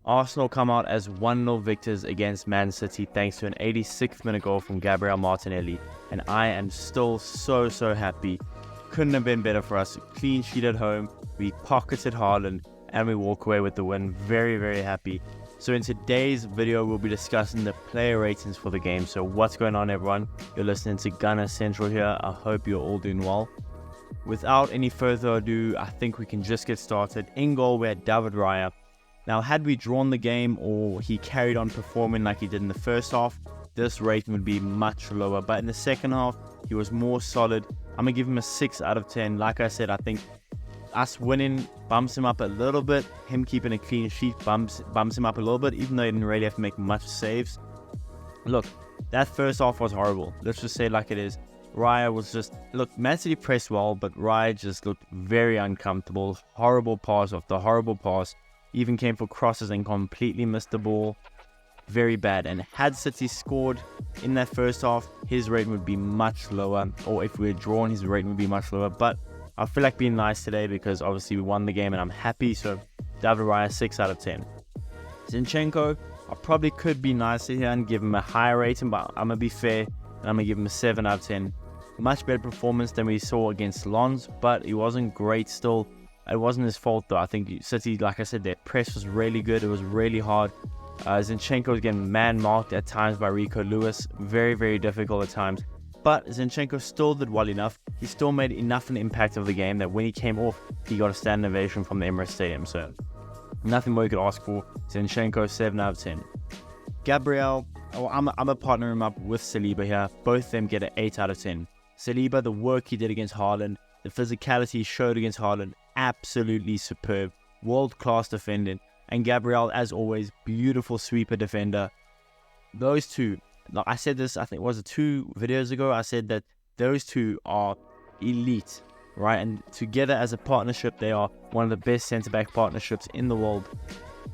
Arsenal come out as 1-0 victors against Man City thanks to an 86th minute goal from Gabriel Martinelli, and I am still so happy. Couldn't have been better for us. Clean sheet at home, we pocketed Haaland, and we walk away with the win. Very happy. So in today's video, we'll be discussing the player ratings for the game. So what's going on, everyone? You're listening to Gunner Central here. I hope you're all doing well. Without any further ado, I think we can just get started. In goal, we had David Raya. Now, had we drawn the game or he carried on performing like he did in the first half, this rating would be much lower. But in the second half, he was more solid. I'm going to give him a 6 out of 10. Like I said, I think us winning bumps him up a little bit. Him keeping a clean sheet bumps him up a little bit, even though he didn't really have to make much saves. Look, that first half was horrible. Let's just say it like it is. Raya was just, look, Man City pressed well, but Raya just looked very uncomfortable. Horrible pass after horrible pass. Even came for crosses and completely missed the ball. Very bad. And had City scored in that first half, his rating would be much lower. Or if we had drawn, his rating would be much lower. But I feel like being nice today because obviously we won the game and I'm happy. So David Raya, 6 out of 10. Zinchenko, I probably could be nicer here and give him a higher rating, but I'm going to be fair and I'm going to give him a 7 out of 10. Much better performance than we saw against Lens, but he wasn't great still. It wasn't his fault though. I think City, like I said, their press was really good. It was really hard. Zinchenko was getting man-marked at times by Rico Lewis. Very difficult at times. But Zinchenko still did well enough. He still made enough an impact of the game that when he came off, he got a standing ovation from the Emirates Stadium. So nothing more you could ask for. Zinchenko, 7 out of 10. Gabriel, I'm a partner him up with Saliba here. Both of them get an 8 out of 10. Saliba, the work he did against Haaland, the physicality he showed against Haaland, absolutely superb. World-class defending. And Gabriel, as always, beautiful sweeper defender. Those two, like I said this, I think was it 2 videos ago, I said that those two are elite, right? And together as a partnership, they are one of the best centre-back partnerships in the world.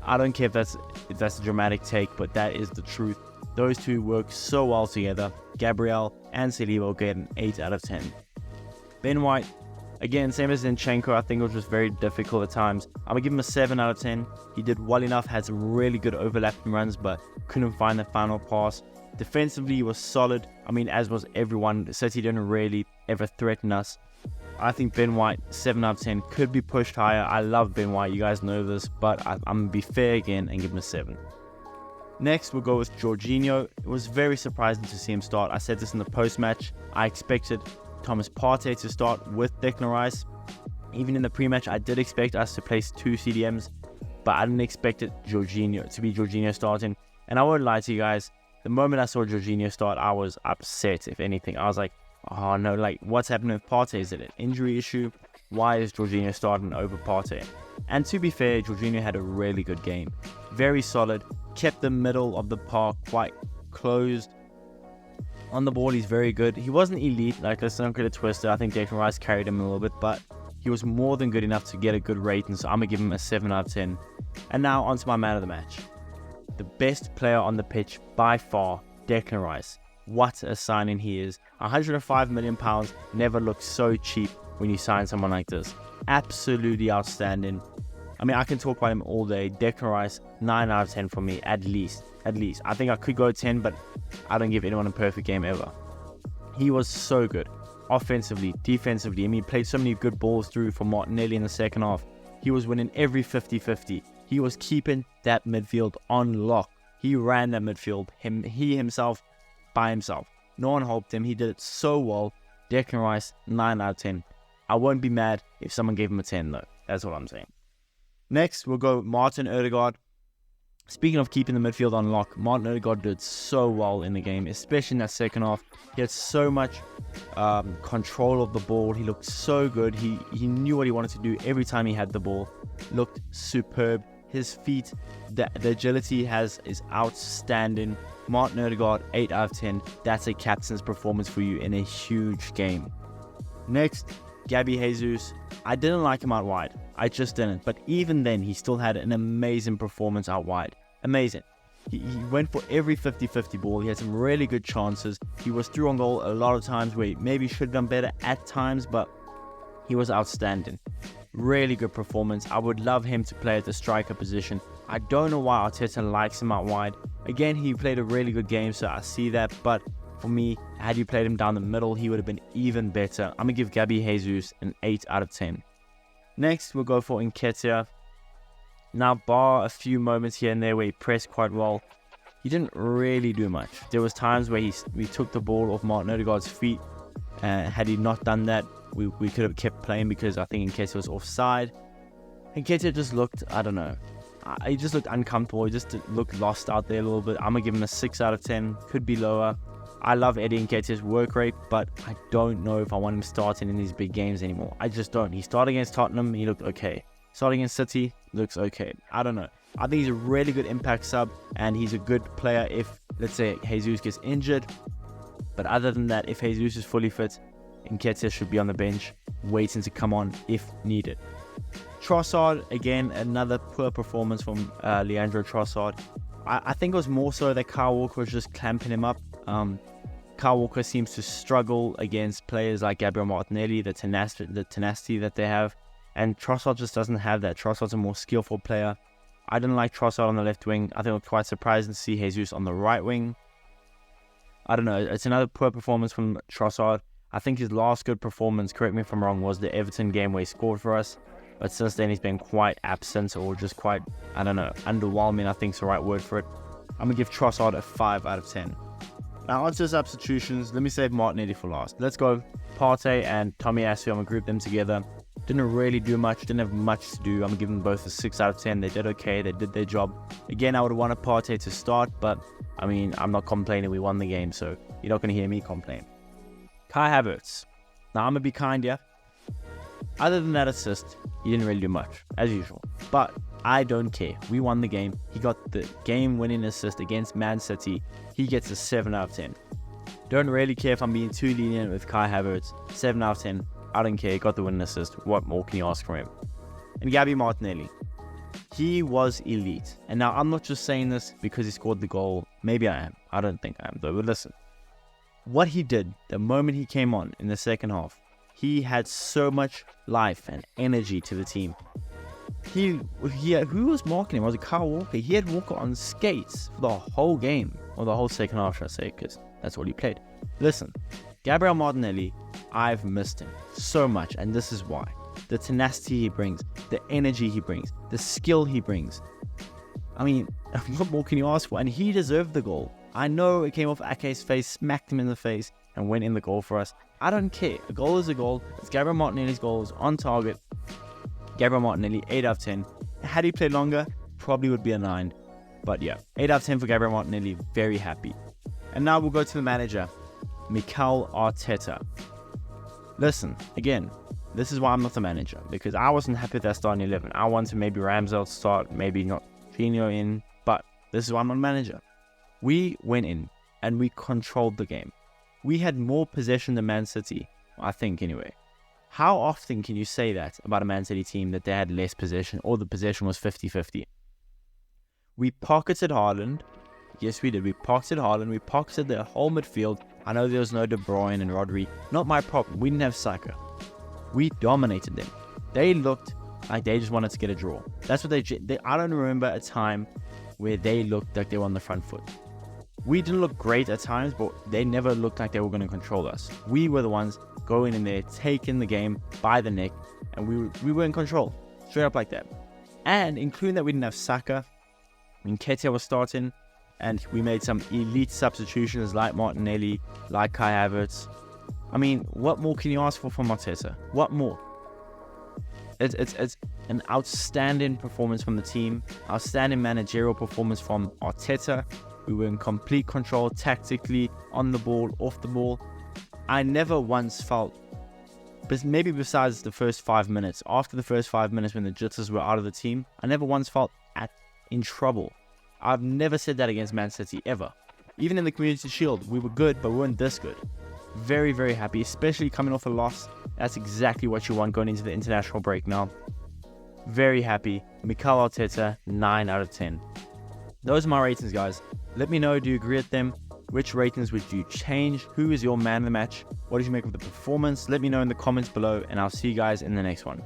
I don't care if that's a dramatic take, but that is the truth. Those two work so well together. Gabriel and Saliba get an 8 out of 10. Ben White, again, same as Zinchenko, I think it was just very difficult at times. I'm going to give him a 7 out of 10. He did well enough, had some really good overlapping runs, but couldn't find the final pass. Defensively, he was solid. I mean, as was everyone. City didn't really ever threaten us. I think Ben White, 7 out of 10, could be pushed higher. I love Ben White, you guys know this, but I'm going to be fair again and give him a 7. Next, we'll go with Jorginho. It was very surprising to see him start. I said this in the post-match. I expected Thomas Partey to start with Declan Rice. Even in the pre-match, I did expect us to place 2 CDMs, but I didn't expect it to be Jorginho starting. And I won't lie to you guys, the moment I saw Jorginho start, I was upset, if anything. I was like, oh no, like, what's happening with Partey? Is it an injury issue? Why is Jorginho starting over Partey? And to be fair, Jorginho had a really good game. Very solid, kept the middle of the park quite closed. On the ball, he's very good. He wasn't elite, like, let's not get it twisted. I think Declan Rice carried him a little bit, but he was more than good enough to get a good rating, so I'm going to give him a 7 out of 10. And now, onto my man of the match. The best player on the pitch by far, Declan Rice. What a signing he is. £105 million never looks so cheap when you sign someone like this. Absolutely outstanding. I mean, I can talk about him all day. Declan Rice, 9 out of 10 for me, at least. I think I could go 10, but I don't give anyone a perfect game ever. He was so good. Offensively, defensively. I mean, he played so many good balls through for Martinelli in the second half. He was winning every 50-50. He was keeping that midfield on lock. He ran that midfield. He himself, by himself. No one helped him. He did it so well. Declan Rice, 9 out of 10. I won't be mad if someone gave him a 10 though. That's what I'm saying. Next, we'll go Martin Odegaard. Speaking of keeping the midfield on lock, Martin Odegaard did so well in the game, especially in that second half. He had so much control of the ball. He looked so good. He knew what he wanted to do every time he had the ball. Looked superb. His feet, the agility is outstanding. Martin Odegaard, 8 out of 10. That's a captain's performance for you in a huge game. Next, Gabby Jesus. I didn't like him out wide. I just didn't. But even then, he still had an amazing performance out wide. Amazing. He went for every 50-50 ball. He had some really good chances. He was through on goal a lot of times where he maybe should have done better at times, but he was outstanding. Really good performance. I would love him to play at the striker position. I don't know why Arteta likes him out wide. Again, he played a really good game, so I see that. But for me, had you played him down the middle, he would have been even better. I'm going to give Gabby Jesus an 8 out of 10. Next, we'll go for Nketiah. Now, bar a few moments here and there where he pressed quite well, he didn't really do much. There was times where he took the ball off Martin Odegaard's feet. Had he not done that, we could have kept playing because I think Nketiah was offside. Nketiah just looked, I don't know. He just looked uncomfortable. He just looked lost out there a little bit. I'm going to give him a 6 out of 10. Could be lower. I love Eddie Nketiah's work rate, but I don't know if I want him starting in these big games anymore. I just don't. He started against Tottenham. He looked okay. Starting against City, looks okay. I don't know. I think he's a really good impact sub, and he's a good player if, let's say, Jesus gets injured. But other than that, if Jesus is fully fit, Nketiah should be on the bench, waiting to come on if needed. Trossard, again, another poor performance from Leandro Trossard. I think it was more so that Kyle Walker was just clamping him up. Kyle Walker seems to struggle against players like Gabriel Martinelli, the tenacity that they have. And Trossard just doesn't have that. Trossard's a more skillful player. I didn't like Trossard on the left wing. I think it was quite surprising to see Jesus on the right wing. I don't know. It's another poor performance from Trossard. I think his last good performance, correct me if I'm wrong, was the Everton game where he scored for us. But since then, he's been quite absent or just quite, I don't know, underwhelming, I think is the right word for it. I'm going to give Trossard a 5 out of 10. Now, onto the substitutions. Let me save Martinelli for last. Let's go. Partey and Tomiyasu, I'm going to group them together. Didn't really do much. Didn't have much to do. I'm going to give them both a 6 out of 10. They did okay. They did their job. Again, I would have wanted Partey to start, but, I mean, I'm not complaining. We won the game, so you're not going to hear me complain. Kai Havertz. Now, I'm going to be kind here. Other than that assist, he didn't really do much, as usual. But I don't care. We won the game. He got the game-winning assist against Man City. He gets a 7 out of 10. Don't really care if I'm being too lenient with Kai Havertz. 7 out of 10. I don't care. He got the winning assist. What more can you ask from him? And Gabby Martinelli. He was elite. And now I'm not just saying this because he scored the goal. Maybe I am. I don't think I am, though. But listen. What he did the moment he came on in the second half, he had so much life and energy to the team. Who was marking him? Was it Kyle Walker? He had Walker on skates for the whole game. Or the whole second half, should I say, because that's what he played. Listen, Gabriel Martinelli, I've missed him so much, and this is why. The tenacity he brings, the energy he brings, the skill he brings. I mean, what more can you ask for? And he deserved the goal. I know it came off Ake's face, smacked him in the face, and went in the goal for us. I don't care. A goal is a goal. It's Gabriel Martinelli's goal. It's on target. Gabriel Martinelli, 8 out of 10. Had he played longer, probably would be a 9. But yeah, 8 out of 10 for Gabriel Martinelli. Very happy. And now we'll go to the manager, Mikel Arteta. Listen, again, this is why I'm not the manager. Because I wasn't happy with that starting 11. I wanted maybe Ramsdale to start, maybe not Fino in. But this is why I'm not manager. We went in and we controlled the game. We had more possession than Man City, I think anyway. How often can you say that about a Man City team, that they had less possession or the possession was 50-50? We pocketed Haaland. Yes, we did. We pocketed Haaland. We pocketed the whole midfield. I know there was no De Bruyne and Rodri. Not my problem. We didn't have Saka. We dominated them. They looked like they just wanted to get a draw. That's what they I don't remember a time where they looked like they were on the front foot. We didn't look great at times, but they never looked like they were going to control us. We were the ones going in there, taking the game by the neck, and we were in control. Straight up like that. And including that we didn't have Saka, Nketiah was starting, and we made some elite substitutions like Martinelli, like Kai Havertz. I mean, what more can you ask for from Arteta? What more? It's an outstanding performance from the team, outstanding managerial performance from Arteta. We were in complete control tactically, on the ball, off the ball. I never once felt, but maybe besides the first 5 minutes, after the first 5 minutes when the jitters were out of the team, I never once felt in trouble. I've never said that against Man City, ever. Even in the Community Shield, we were good, but we weren't this good. Very, very happy, especially coming off a loss. That's exactly what you want going into the international break now. Very happy. Mikel Arteta, 9 out of 10. Those are my ratings, guys. Let me know, do you agree with them? Which ratings would you change? Who is your man of the match? What did you make of the performance? Let me know in the comments below, and I'll see you guys in the next one.